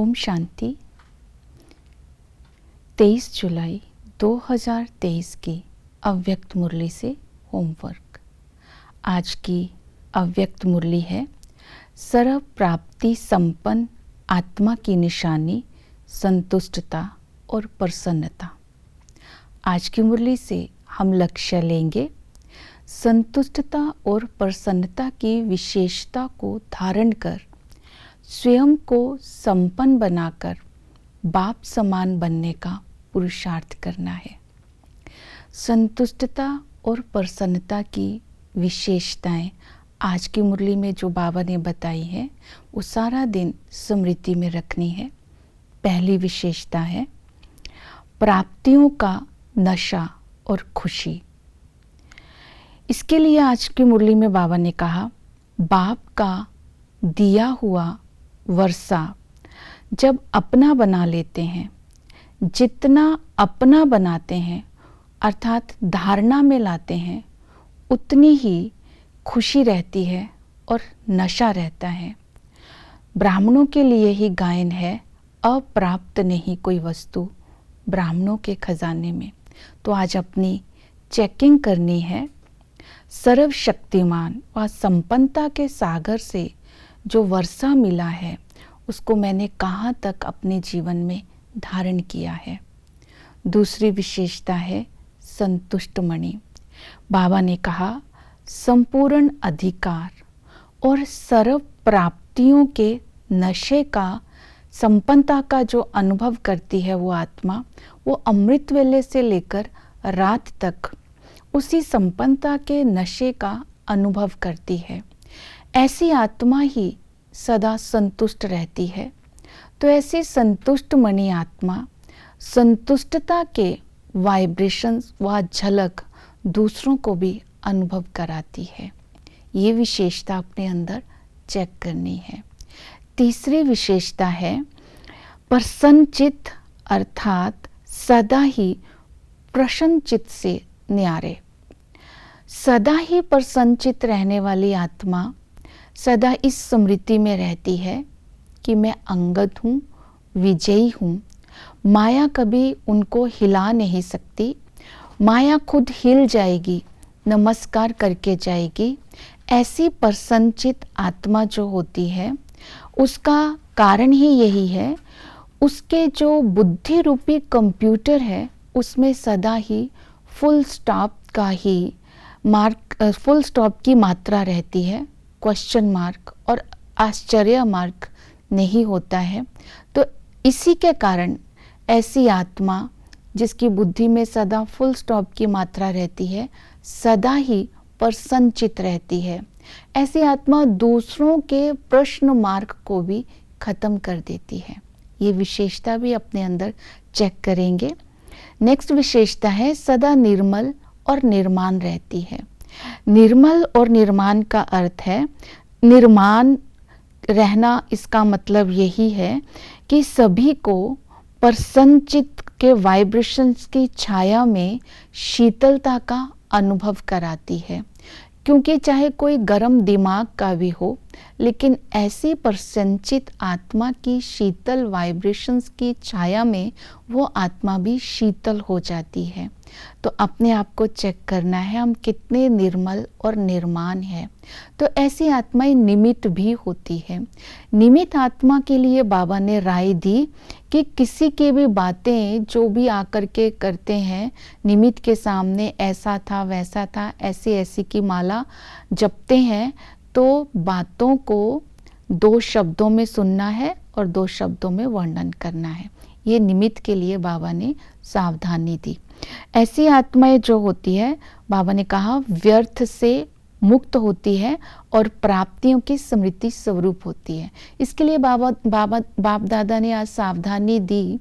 ओम शांति। 23 जुलाई 2023 की अव्यक्त मुरली से होमवर्क। आज की अव्यक्त मुरली है सर्व प्राप्ति संपन्न आत्मा की निशानी संतुष्टता और प्रसन्नता। आज की मुरली से हम लक्ष्य लेंगे संतुष्टता और प्रसन्नता की विशेषता को धारण कर स्वयं को संपन्न बनाकर बाप समान बनने का पुरुषार्थ करना है। संतुष्टता और प्रसन्नता की विशेषताएं आज की मुरली में जो बाबा ने बताई है वो सारा दिन स्मृति में रखनी है। पहली विशेषता है प्राप्तियों का नशा और खुशी। इसके लिए आज की मुरली में बाबा ने कहा बाप का दिया हुआ वर्षा जब अपना बना लेते हैं, जितना अपना बनाते हैं अर्थात धारणा में लाते हैं, उतनी ही खुशी रहती है और नशा रहता है। ब्राह्मणों के लिए ही गायन है अप्राप्त नहीं कोई वस्तु ब्राह्मणों के खजाने में। तो आज अपनी चेकिंग करनी है। सर्वशक्तिमान व संपन्नता के सागर से जो वर्षा मिला है उसको मैंने कहाँ तक अपने जीवन में धारण किया है। दूसरी विशेषता है संतुष्ट मणि। बाबा ने कहा संपूर्ण अधिकार और सर्व प्राप्तियों के नशे का संपन्नता का जो अनुभव करती है वो आत्मा, वो अमृत वेले से लेकर रात तक उसी संपन्नता के नशे का अनुभव करती है। ऐसी आत्मा ही सदा संतुष्ट रहती है। तो ऐसी संतुष्ट मणि आत्मा संतुष्टता के वाइब्रेशंस व झलक दूसरों को भी अनुभव कराती है। ये विशेषता अपने अंदर चेक करनी है। तीसरी विशेषता है प्रसन्नचित्त अर्थात सदा ही प्रसन्नचित्त से न्यारे। सदा ही प्रसन्नचित्त रहने वाली आत्मा सदा इस स्मृति में रहती है कि मैं अंगद हूँ, विजयी हूँ। माया कभी उनको हिला नहीं सकती। माया खुद हिल जाएगी, नमस्कार करके जाएगी। ऐसी प्रसन्नचित्त आत्मा जो होती है उसका कारण ही यही है, उसके जो बुद्धि रूपी कंप्यूटर है उसमें सदा ही फुल स्टॉप का ही फुल स्टॉप की मात्रा रहती है। क्वेश्चन मार्क और आश्चर्य मार्क नहीं होता है। तो इसी के कारण ऐसी आत्मा जिसकी बुद्धि में सदा फुल स्टॉप की मात्रा रहती है सदा ही प्रसन्नचित्त रहती है। ऐसी आत्मा दूसरों के प्रश्न मार्क को भी खत्म कर देती है। ये विशेषता भी अपने अंदर चेक करेंगे। नेक्स्ट विशेषता है सदा निर्मल और निर्माण रहती है। निर्मल और निर्माण का अर्थ है निर्माण रहना। इसका मतलब यही है कि सभी को प्रसन्नचित्त के वाइब्रेशंस की छाया में शीतलता का अनुभव कराती है। क्योंकि चाहे कोई गर्म दिमाग का भी हो, लेकिन ऐसी प्रसन्नचित्त आत्मा की शीतल वाइब्रेशंस की छाया में वो आत्मा भी शीतल हो जाती है। तो अपने आप को चेक करना है हम कितने निर्मल और निर्माण है। तो ऐसी आत्माएं निमित्त भी होती है। निमित्त आत्मा के लिए बाबा ने राय दी कि किसी की भी बातें जो भी आकर के करते हैं निमित्त के सामने, ऐसा था वैसा था, ऐसी ऐसी की माला जपते हैं, तो बातों को 2 शब्दों में सुनना है और 2 शब्दों में वर्णन करना है। ये निमित्त के लिए बाबा ने सावधानी दी। ऐसी आत्माएं जो होती है बाबा ने कहा व्यर्थ से मुक्त होती है और प्राप्तियों की स्मृति स्वरूप होती है। इसके लिए बाप दादा ने आज सावधानी दी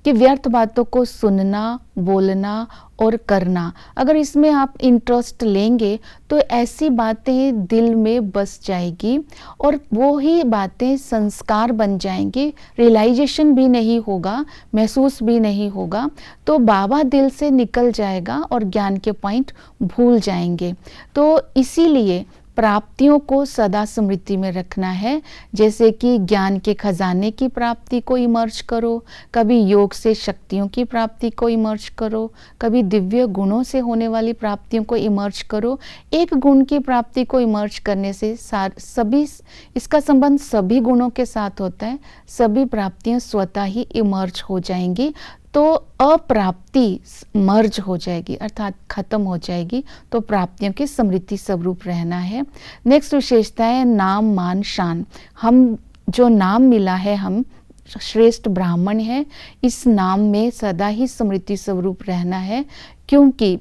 कि व्यर्थ बातों को सुनना, बोलना और करना, अगर इसमें आप इंटरेस्ट लेंगे तो ऐसी बातें दिल में बस जाएगी और वो ही बातें संस्कार बन जाएंगी। रियलाइजेशन भी नहीं होगा, महसूस भी नहीं होगा, तो बाबा दिल से निकल जाएगा और ज्ञान के पॉइंट भूल जाएंगे। तो इसीलिए प्राप्तियों को सदा स्मृति में रखना है, जैसे कि ज्ञान के खजाने की प्राप्ति को इमर्ज करो, कभी योग से शक्तियों की प्राप्ति को इमर्ज करो, कभी दिव्य गुणों से होने वाली प्राप्तियों को इमर्ज करो। एक गुण की प्राप्ति को इमर्ज करने से सभी, इसका संबंध सभी गुणों के साथ होता है, सभी प्राप्तियां स्वतः ही इमर्ज हो जाएंगी, तो अप्राप्ति मर्ज हो जाएगी अर्थात खत्म हो जाएगी। तो प्राप्तियों की स्मृति स्वरूप रहना है। नेक्स्ट विशेषता है नाम मान शान। हम जो नाम मिला है, हम श्रेष्ठ ब्राह्मण हैं, इस नाम में सदा ही स्मृति स्वरूप रहना है, क्योंकि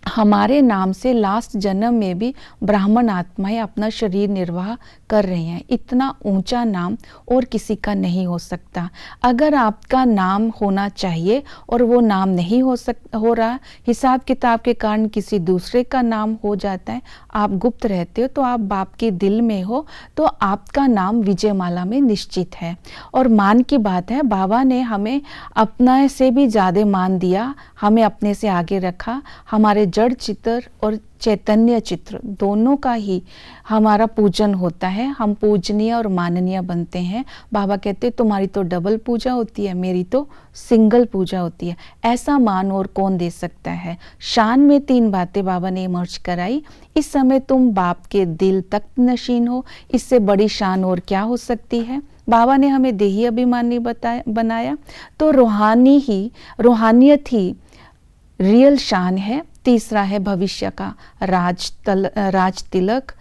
हमारे नाम से लास्ट जन्म में भी ब्राह्मण आत्माएं अपना शरीर निर्वाह कर रही हैं। इतना ऊंचा नाम और किसी का नहीं हो सकता। अगर आपका नाम होना चाहिए और वो नाम नहीं हो रहा, हिसाब किताब के कारण किसी दूसरे का नाम हो जाता है, आप गुप्त रहते हो, तो आप बाप के दिल में हो, तो आपका नाम विजयमाला में निश्चित है। और मान की बात है, बाबा ने हमें अपना से भी ज़्यादा मान दिया, हमें अपने से आगे रखा। हमारे जड़ चित्र और चैतन्य चित्र दोनों का ही हमारा पूजन होता है, हम पूजनीय और माननीय बनते हैं। बाबा कहते तुम्हारी तो डबल पूजा होती है, मेरी तो सिंगल पूजा होती है। ऐसा मान और कौन दे सकता है। शान में 3 बातें बाबा ने इमर्ज कराई। इस समय तुम बाप के दिल तक नशीन हो, इससे बड़ी शान और क्या हो सकती है। बाबा ने हमें देही अभिमानी बनाया, तो रूहानियत ही रियल शान है। तीसरा है भविष्य का राज तिलक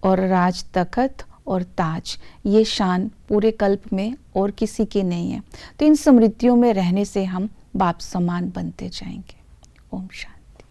और राज तखत और ताज। ये शान पूरे कल्प में और किसी की नहीं है। तो इन स्मृतियों में रहने से हम बाप समान बनते जाएंगे। ओम शांति।